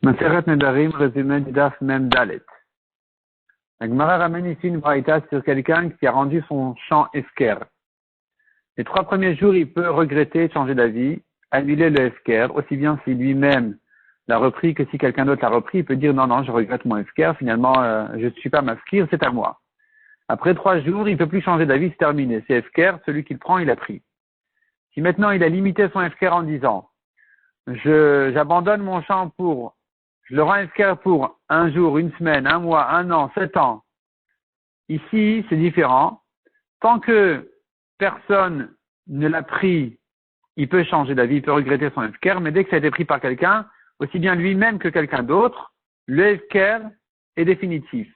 Maseret Nedarim, résumé du Daf Mem Dalet. La Gemara ramène ici une braïta sur quelqu'un qui a rendu son champ Efker. Les 3 premiers jours, il peut regretter, changer d'avis, annuler le Efker, aussi bien si lui-même l'a repris que si quelqu'un d'autre l'a repris, il peut dire non, je regrette mon Efker, finalement, je ne suis pas m'afkir, c'est à moi. Après 3 jours, il ne peut plus changer d'avis, c'est terminé. C'est Efker, celui qui le prend, il a pris. Si maintenant il a limité son Efker en disant, j'abandonne mon champ je le rends Efker pour 1 jour, 1 semaine, 1 mois, 1 an, 7 ans. Ici, c'est différent. Tant que personne ne l'a pris, il peut changer d'avis, il peut regretter son Efker, mais dès que ça a été pris par quelqu'un, aussi bien lui-même que quelqu'un d'autre, le Efker est définitif.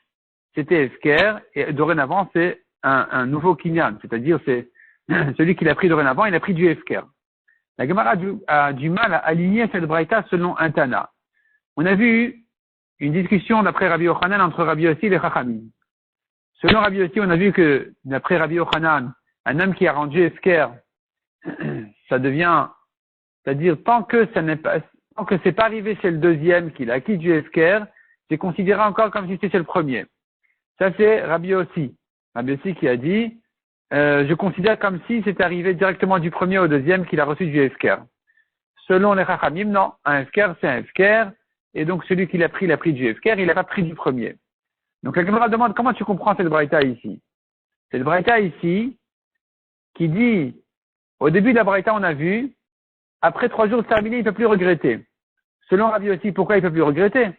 C'était Efker, et dorénavant, c'est un nouveau Kinyan, c'est-à-dire c'est celui qui l'a pris dorénavant, il a pris du Efker. La Gemara a du mal à aligner cette braïta selon un Tana. On a vu une discussion d'après Rabbi Yochanan entre Rabbi Yossi et les Chachamim. Selon Rabbi Yossi, on a vu que d'après Rabbi Yochanan, un homme qui a rendu Efker, ça devient, c'est-à-dire tant que c'est pas arrivé chez le deuxième qu'il a acquis du Efker, c'est considéré encore comme si c'était chez le premier. Ça c'est Rabbi Yossi. Rabbi Yossi qui a dit, je considère comme si c'était arrivé directement du premier au deuxième qu'il a reçu du Efker. Selon les Chachamim, non, un Efker c'est un Efker, et donc celui qui l'a pris du Efker, il n'a pas pris du premier. Donc la Gemara demande comment tu comprends cette braïta ici. Cette braïta ici, qui dit, au début de la braïta on a vu, après 3 jours terminés, il ne peut plus regretter. Selon Rabbi Yossi, pourquoi il ne peut plus regretter?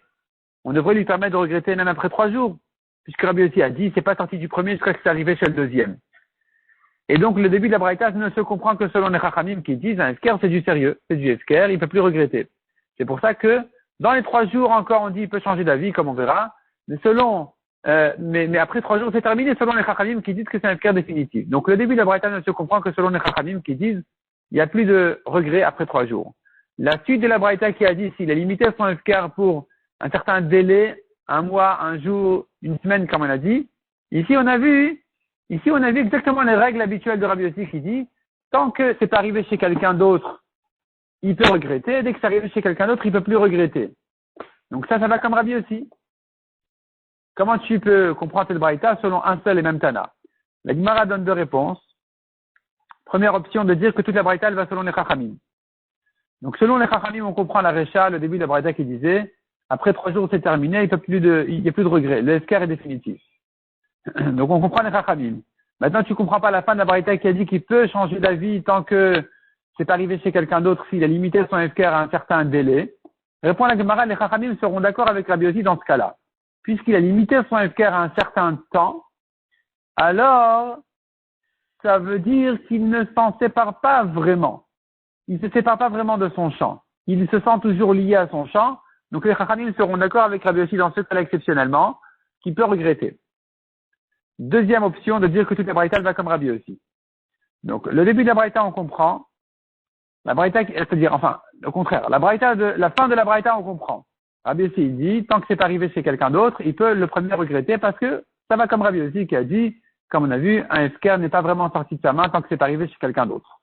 On devrait lui permettre de regretter même après 3 jours, puisque Rabbi Yossi a dit, c'est pas sorti du premier jusqu'à ce que c'est arrivé chez le deuxième. Et donc le début de la braïta ne se comprend que selon les Chachamim qui disent, un Efker c'est du sérieux, c'est du Efker, il ne peut plus regretter. C'est pour ça que dans les 3 jours encore, on dit il peut changer d'avis, comme on verra, mais mais après 3 jours, c'est terminé selon les Chachamim qui disent que c'est un Efker définitif. Donc le début de la braïta ne se comprend que selon les Chachamim qui disent il n'y a plus de regret après 3 jours. La suite de la braïta qui a dit s'il a limité son Efker pour un certain délai, 1 mois, 1 jour, 1 semaine, comme on a dit, ici on a vu exactement les règles habituelles de Rabbi Yossi qui dit tant que c'est arrivé chez quelqu'un d'autre, il peut regretter. Dès que c'est arrivé chez quelqu'un d'autre, il ne peut plus regretter. Donc ça va comme Rabbi Yossi. Comment tu peux comprendre cette braïta selon un seul et même Tana? La Gemara donne 2 réponses. Première option de dire que toute la braïta elle va selon les Chachamim. Donc selon les Chachamim, on comprend la Recha, le début de la braïta qui disait après 3 jours c'est terminé, il n'y a plus de regret. Le Efker est définitif. Donc on comprend les Chachamim. Maintenant tu comprends pas la fin de la braïta qui a dit qu'il peut changer d'avis tant que c'est arrivé chez quelqu'un d'autre s'il a limité son Efker à un certain délai. Répond la Gemara, les Chachamim seront d'accord avec Rabbi Yossi dans ce cas-là. Puisqu'il a limité son Efker à un certain temps, alors ça veut dire qu'il ne s'en sépare pas vraiment. Il ne se sépare pas vraiment de son champ. Il se sent toujours lié à son champ. Donc les Chachamim seront d'accord avec Rabbi Yossi dans ce cas-là exceptionnellement, qu'il peut regretter. Deuxième option de dire que toute la braïta va comme Rabbi Yossi. Donc le début de la braïta on comprend. La braïta, c'est-à-dire, enfin, au contraire, la fin de la braïta, on comprend. Rabbi Yossi, il dit, tant que c'est arrivé chez quelqu'un d'autre, il peut le premier regretter parce que ça va comme Rabbi Yossi qui a dit, comme on a vu, un Efker n'est pas vraiment sorti de sa main tant que c'est arrivé chez quelqu'un d'autre.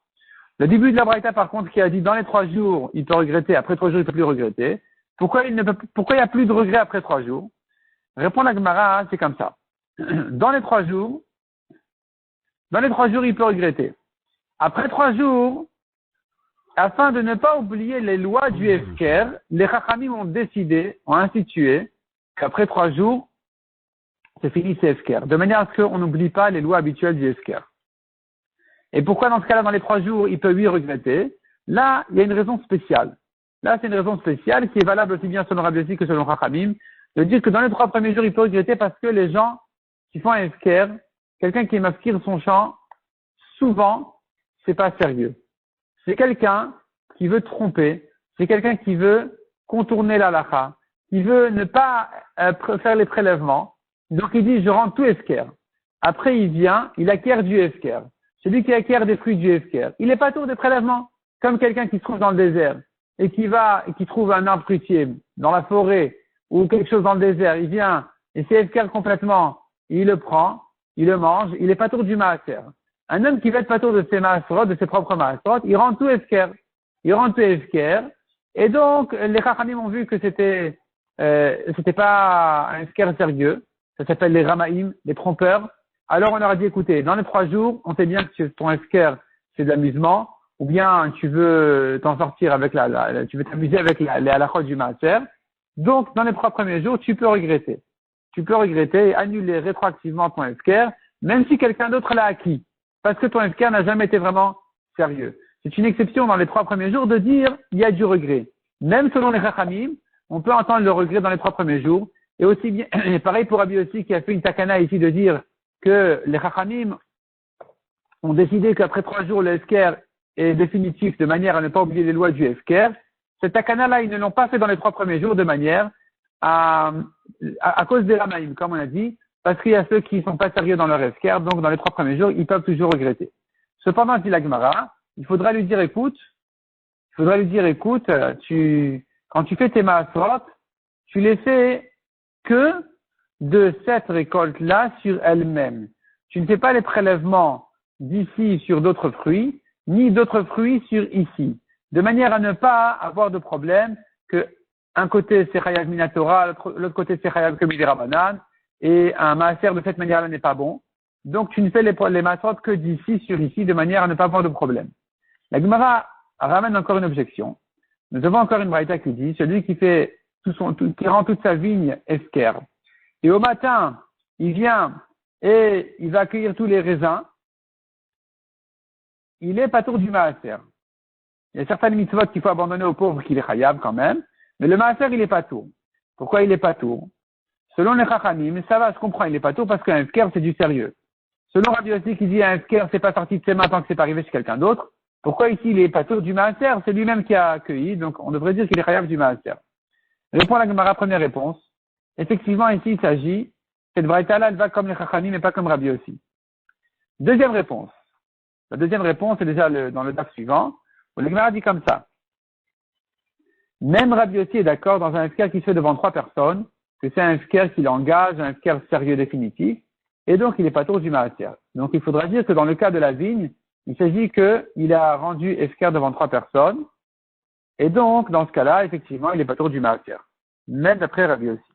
Le début de la braïta, par contre, qui a dit, dans les 3 jours, il peut regretter, après 3 jours, il peut plus regretter. Pourquoi il n'y a plus de regret après 3 jours? Répond la Gemara, c'est comme ça. Dans les 3 jours, il peut regretter. Après 3 jours, afin de ne pas oublier les lois du Efker, les Chachamim ont institué qu'après 3 jours, c'est fini, c'est Efker. De manière à ce qu'on n'oublie pas les lois habituelles du Efker. Et pourquoi dans ce cas-là, dans les 3 jours, il peut lui regretter? Là, il y a une raison spéciale. Là, c'est une raison spéciale qui est valable aussi bien selon Rabbi Yossi que selon Chachamim, de dire que dans les 3 premiers jours, il peut regretter parce que les gens qui font un Efker, quelqu'un qui mafkir son champ, souvent, c'est pas sérieux. C'est quelqu'un qui veut tromper, c'est quelqu'un qui veut contourner la halakha, qui veut ne pas faire les prélèvements. Donc il dit, je rends tout Efker. Après il vient, il acquiert du Efker. Celui qui acquiert des fruits du Efker, il n'est pas tour des prélèvements. Comme quelqu'un qui se trouve dans le désert et qui trouve un arbre fruitier dans la forêt ou quelque chose dans le désert, il vient et c'est Efker complètement, il le prend, il le mange, il n'est pas tour du maaser. Un homme qui va être patour de ses maaserot, de ses propres maaserot, il rend tout Efker. Il rend tout Efker Et donc, les Chachamim ont vu que c'était pas un esker sérieux. Ça s'appelle les Ramaïm, les trompeurs. Alors, on leur a dit, écoutez, dans les 3 jours, on sait bien que ton esker, c'est de l'amusement, ou bien tu veux t'en sortir avec tu veux t'amuser avec les halachot du maaser. Donc, dans les 3 premiers jours, tu peux regretter. Tu peux regretter et annuler rétroactivement ton esker, même si quelqu'un d'autre l'a acquis. Parce que ton esker n'a jamais été vraiment sérieux. C'est une exception dans les 3 premiers jours de dire, il y a du regret. Même selon les Chachamim, on peut entendre le regret dans les 3 premiers jours. Et aussi bien, et pareil pour Rabbi aussi qui a fait une takana ici de dire que les Chachamim ont décidé qu'après 3 jours, le esker est définitif de manière à ne pas oublier les lois du esker. Cette takana-là, ils ne l'ont pas fait dans les 3 premiers jours de manière à cause des Ramaïm, comme on a dit, parce qu'il y a ceux qui ne sont pas sérieux dans leur esker, donc dans les 3 premiers jours, ils peuvent toujours regretter. Cependant, dit la Gemara, il faudra lui dire, écoute, quand tu fais tes maasrot, tu les fais que de cette récolte-là sur elle-même. Tu ne fais pas les prélèvements d'ici sur d'autres fruits, ni d'autres fruits sur ici. De manière à ne pas avoir de problème que un côté c'est chayav minatora, l'autre côté c'est chayav que midera banane, et un maaser de cette manière-là n'est pas bon. Donc tu ne fais les maasrot que d'ici sur ici, de manière à ne pas avoir de problème. La Gemara ramène encore une objection. Nous avons encore une braïta qui dit, celui qui fait qui rend toute sa vigne esker, et au matin, il vient et il va accueillir tous les raisins, il est patour du maaser. Il y a certaines mitzvot qu'il faut abandonner aux pauvres qu'il est chayav quand même, mais le maaser, il est patour. Pourquoi il est patour? Selon les chachamim, ça va, se comprend, il est patour parce qu'un esker, c'est du sérieux. Selon Rabbi aussi qui dit un esker, c'est pas sorti de ses mains tant que c'est pas arrivé chez quelqu'un d'autre. Pourquoi ici il est patour du maaser? C'est lui-même qui a accueilli, donc on devrait dire qu'il est chayav du maaser. Répond la Gemara, première réponse. Effectivement, ici, il s'agit, cette braïta-là, elle va comme les chachamim, mais pas comme Rabbi aussi. Deuxième réponse. La deuxième réponse est déjà dans le daf suivant, où la Gemara dit comme ça. Même Rabbi aussi est d'accord dans un esker qui se fait devant 3 personnes, que c'est un esker qui l'engage, un esker sérieux définitif, et donc il est pas tour du maaser. Donc il faudra dire que dans le cas de la vigne, il s'agit qu'il a rendu esker devant 3 personnes, et donc dans ce cas-là, effectivement, il est pas tour du maaser. Même d'après Rabbi aussi.